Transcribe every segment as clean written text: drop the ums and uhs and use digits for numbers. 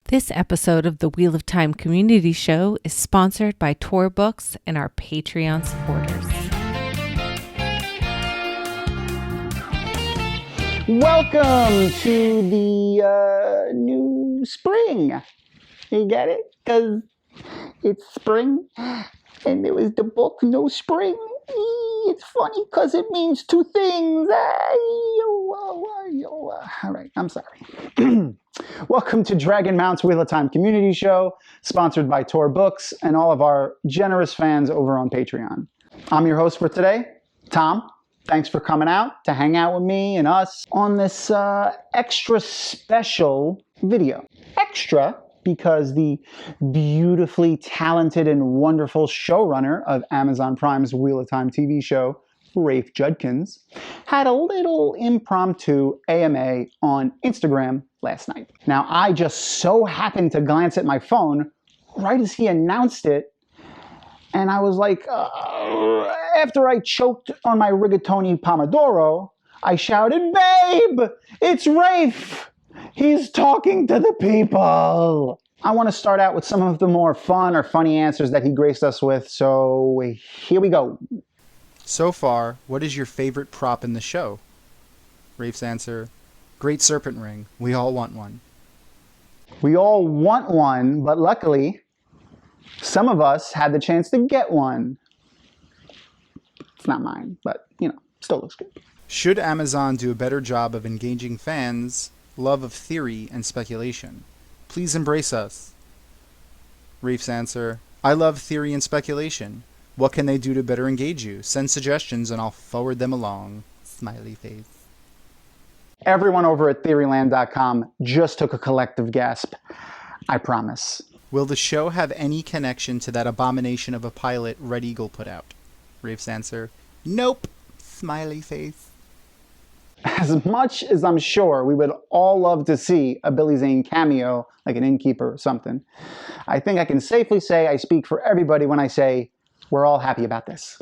This episode of the Wheel of Time Community Show is sponsored by Tor Books and our Patreon supporters. Welcome to the new spring. You get it? Because it's spring and there was the book No Spring. It's funny because it means two things. All right, I'm sorry. Welcome to Dragonmount's Wheel of Time Community Show, sponsored by Tor Books and all of our generous fans over on Patreon. I'm your host for today, Tom. Thanks for coming out to hang out with me and us on this extra special video. Extra because the beautifully talented and wonderful showrunner of Amazon Prime's Wheel of Time TV show, Rafe Judkins, had a little impromptu AMA on Instagram last night. Now, I just so happened to glance at my phone right as he announced it, and I was like, after I choked on my rigatoni pomodoro, I shouted, "Babe, it's Rafe! He's talking to the people!" I want to start out with some of the more fun or funny answers that he graced us with, so here we go. So far, what is your favorite prop in the show? Rafes Answer, Great Serpent Ring. We all want one. We all want one, but luckily, some of us had the chance to get one. It's not mine, but, still looks good. Should Amazon do a better job of engaging fans' love of theory and speculation? Please embrace us. Rafes Answer, I love theory and speculation. What can they do to better engage you? Send suggestions and I'll forward them along. Smiley face. Everyone over at Theoryland.com just took a collective gasp. I promise. Will the show have any connection to that abomination of a pilot Red Eagle put out? Rafes Answer, nope. Smiley face. As much as I'm sure we would all love to see a Billy Zane cameo, like an innkeeper or something, I think I can safely say I speak for everybody when I say we're all happy about this.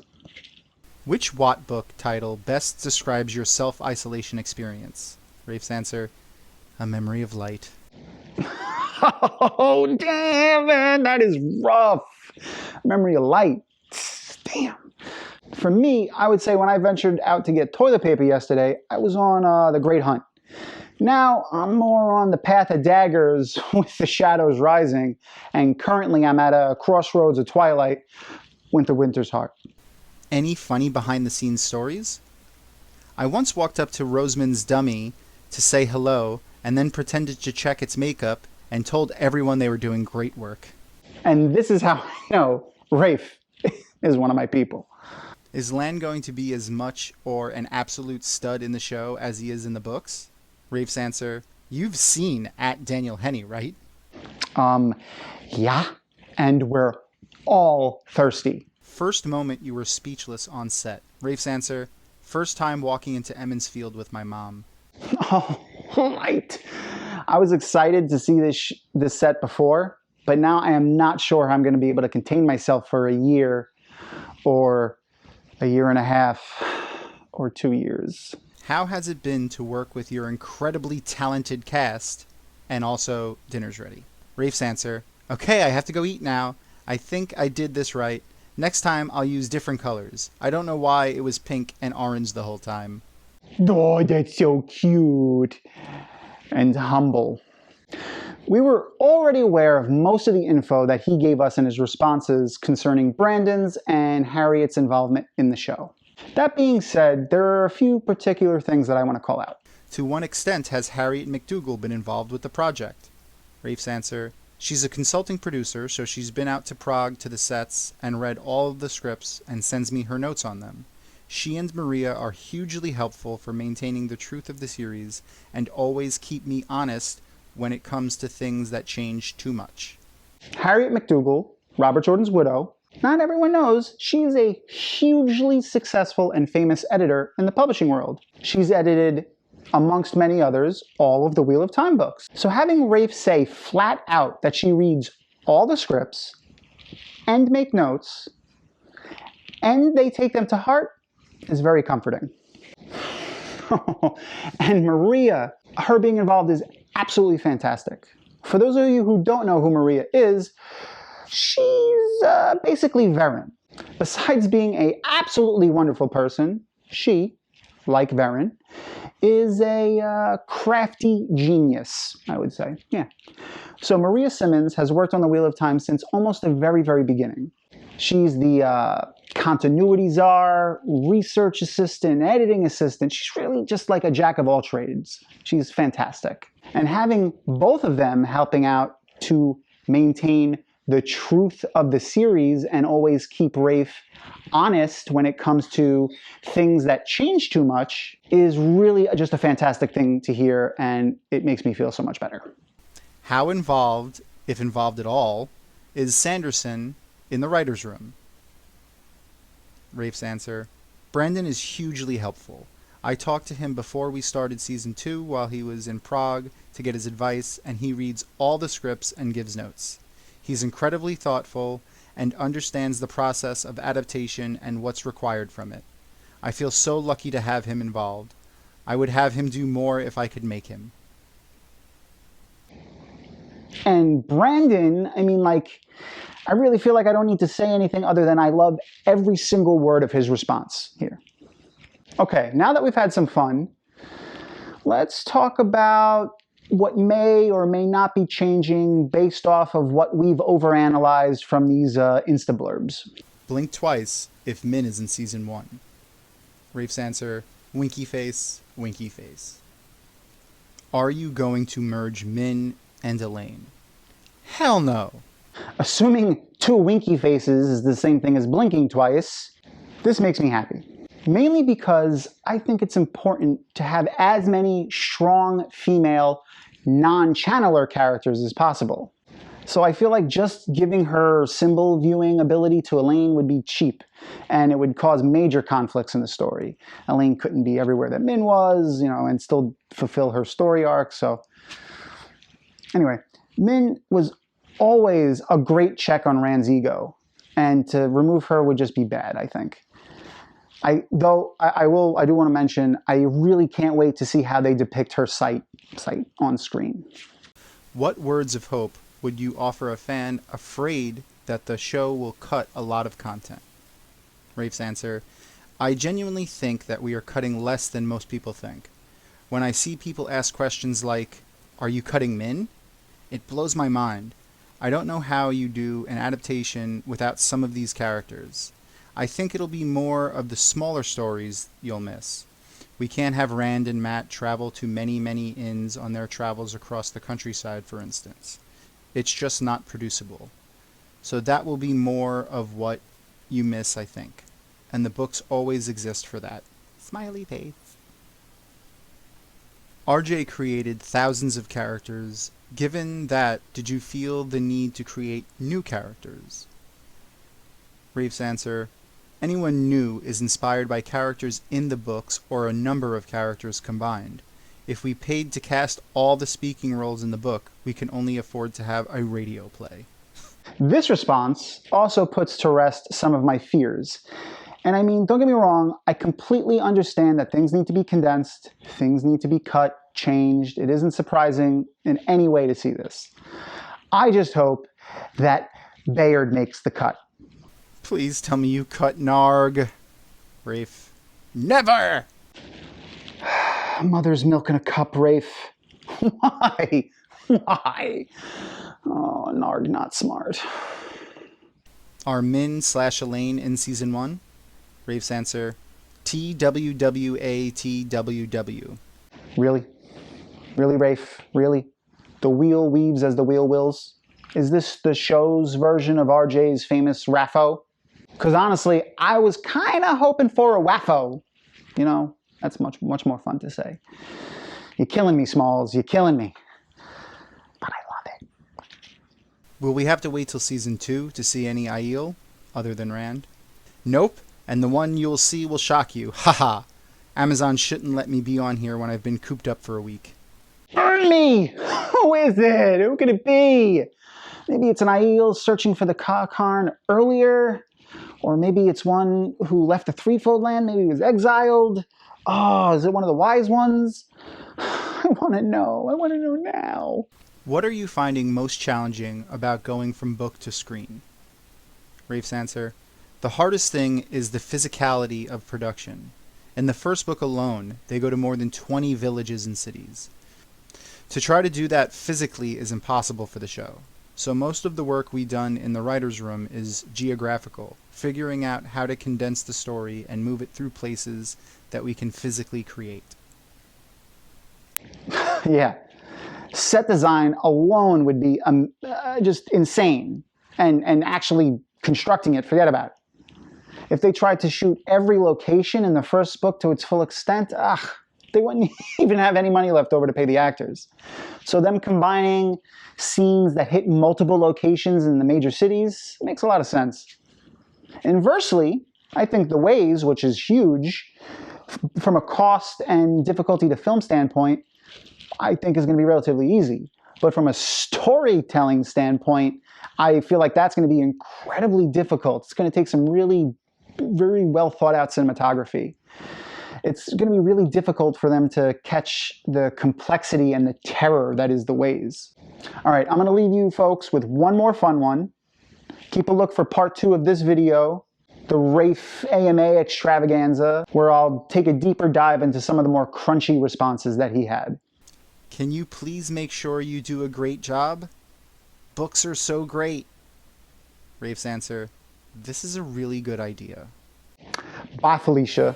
Which Watt book title best describes your self-isolation experience? Rafes Answer, A Memory of Light. Oh, damn, man, that is rough. Memory of Light. Damn. For me, I would say when I ventured out to get toilet paper yesterday, I was on The Great Hunt. Now, I'm more on the Path of Daggers with the shadows rising, and currently I'm at a crossroads of twilight, Winter's Heart. Any funny behind-the-scenes stories? I once walked up to Rosamund's dummy to say hello, and then pretended to check its makeup, and told everyone they were doing great work. And this is how I know Rafe is one of my people. Is Lan going to be as much or an absolute stud in the show as he is in the books? Rafes Answer, you've seen at Daniel Henney, right? Yeah, and we're all thirsty. First moment you were speechless on set. Rafes Answer, first time walking into Emmons Field with my mom. Oh, right. I was excited to see this set before, but now I am not sure how I'm going to be able to contain myself for a year or a year and a half or 2 years. How has it been to work with your incredibly talented cast and also dinner's ready? Rafes Answer, okay, I have to go eat now. I think I did this right. Next time I'll use different colors. I don't know why it was pink and orange the whole time. Oh, that's so cute and humble. We were already aware of most of the info that he gave us in his responses concerning Brandon's and Harriet's involvement in the show. That being said, there are a few particular things that I want to call out. To what extent has Harriet MacDougall been involved with the project? Rafes Answer, she's a consulting producer, so she's been out to Prague to the sets and read all of the scripts and sends me her notes on them. She and Maria are hugely helpful for maintaining the truth of the series and always keep me honest when it comes to things that change too much. Harriet MacDougall, Robert Jordan's widow, not everyone knows she's a hugely successful and famous editor in the publishing world. She's edited, amongst many others, all of the Wheel of Time books. So having Rafe say flat out that she reads all the scripts and make notes, and they take them to heart, is very comforting. And Maria, her being involved is absolutely fantastic. For those of you who don't know who Maria is, she's basically Varen. Besides being an absolutely wonderful person, she, like Varen, is a crafty genius, I would say. Yeah. So Maria Simmons has worked on the Wheel of Time since almost the very, very beginning. She's the continuity czar, research assistant, editing assistant. She's really just like a jack of all trades. She's fantastic. And having both of them helping out to maintain the truth of the series and always keep Rafe honest when it comes to things that change too much is really just a fantastic thing to hear, and it makes me feel so much better. How involved, if involved at all, is Sanderson in the writer's room? Rafes Answer: Brandon is hugely helpful. I talked to him before we started season 2 while he was in Prague to get his advice, and he reads all the scripts and gives notes. He's incredibly thoughtful and understands the process of adaptation and what's required from it. I feel so lucky to have him involved. I would have him do more if I could make him. And Brandon, I really feel like I don't need to say anything other than I love every single word of his response here. Okay, now that we've had some fun, let's talk about what may or may not be changing based off of what we've overanalyzed from these Insta blurbs. Blink twice if Min is in season 1. Rafe's Answer: winky face, winky face. Are you going to merge Min and Elaine? Hell no. Assuming 2 winky faces is the same thing as blinking twice, this makes me happy. Mainly because I think it's important to have as many strong female non-channeler characters as possible. So I feel like just giving her symbol viewing ability to Elaine would be cheap, and it would cause major conflicts in the story. Elaine couldn't be everywhere that Min was, and still fulfill her story arc. So anyway, Min was always a great check on Rand's ego, and to remove her would just be bad, I think. I do want to mention, I really can't wait to see how they depict her sight on screen. What words of hope would you offer a fan afraid that the show will cut a lot of content? Rafe's Answer: I genuinely think that we are cutting less than most people think. When I see people ask questions like, "Are you cutting Min?" it blows my mind. I don't know how you do an adaptation without some of these characters. I think it'll be more of the smaller stories you'll miss. We can't have Rand and Matt travel to many, many inns on their travels across the countryside, for instance. It's just not producible. So that will be more of what you miss, I think. And the books always exist for that. Smiley face. RJ created thousands of characters. Given that, did you feel the need to create new characters? Rafe's Answer: anyone new is inspired by characters in the books or a number of characters combined. If we paid to cast all the speaking roles in the book, we can only afford to have a radio play. This response also puts to rest some of my fears. And don't get me wrong, I completely understand that things need to be condensed, things need to be cut, changed. It isn't surprising in any way to see this. I just hope that Bayard makes the cut. Please tell me you cut Narg. Rafe: never! Mother's milk in a cup, Rafe. Why? Why? Oh, Narg not smart. Are Min/Elaine in season 1? Rafe's Answer: TWWATWW. Really? Really, Rafe? Really? The wheel weaves as the wheel wills? Is this the show's version of RJ's famous Raffo? Because honestly, I was kind of hoping for a Waffo. That's much more fun to say. You're killing me, Smalls. You're killing me. But I love it. Will we have to wait till season 2 to see any Aiel other than Rand? Nope, and the one you'll see will shock you. Haha. Amazon shouldn't let me be on here when I've been cooped up for a week. Burn me! Who is it? Who could it be? Maybe it's an Aiel searching for the Karn earlier. Or maybe it's one who left the Threefold Land. Maybe he was exiled. Oh, is it one of the wise ones? I want to know. I want to know now. What are you finding most challenging about going from book to screen? Rafes Answer: the hardest thing is the physicality of production. In the first book alone, they go to more than 20 villages and cities. To try to do that physically is impossible for the show. So most of the work we done in the writer's room is geographical, figuring out how to condense the story and move it through places that we can physically create. Yeah. Set design alone would be just insane. And actually constructing it, forget about it. If they tried to shoot every location in the first book to its full extent, they wouldn't even have any money left over to pay the actors. So them combining scenes that hit multiple locations in the major cities makes a lot of sense. Inversely, I think The Ways, which is huge, from a cost and difficulty to film standpoint, I think is going to be relatively easy. But from a storytelling standpoint, I feel like that's going to be incredibly difficult. It's going to take some really very well thought out cinematography. It's going to be really difficult for them to catch the complexity and the terror that is The Ways. All right, I'm going to leave you folks with one more fun one. Keep a look for part 2 of this video, the Rafe AMA extravaganza, where I'll take a deeper dive into some of the more crunchy responses that he had. Can you please make sure you do a great job? Books are so great. Rafes Answer: this is a really good idea. Bye, Felicia.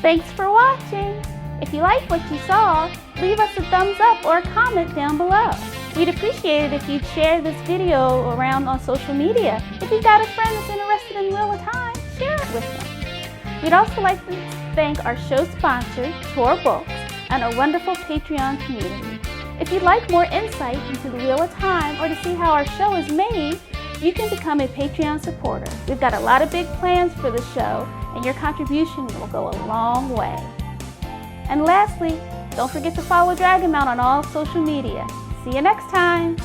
Thanks for watching. If you like what you saw, leave us a thumbs up or a comment down below. We'd appreciate it if you'd share this video around on social media. If you've got a friend that's interested in Wheel of Time, share it with them. We'd also like to thank our show sponsor, Tor Books, and our wonderful Patreon community. If you'd like more insight into the Wheel of Time or to see how our show is made, you can become a Patreon supporter. We've got a lot of big plans for the show, and your contribution will go a long way. And lastly, don't forget to follow Dragonmount on all social media. See you next time!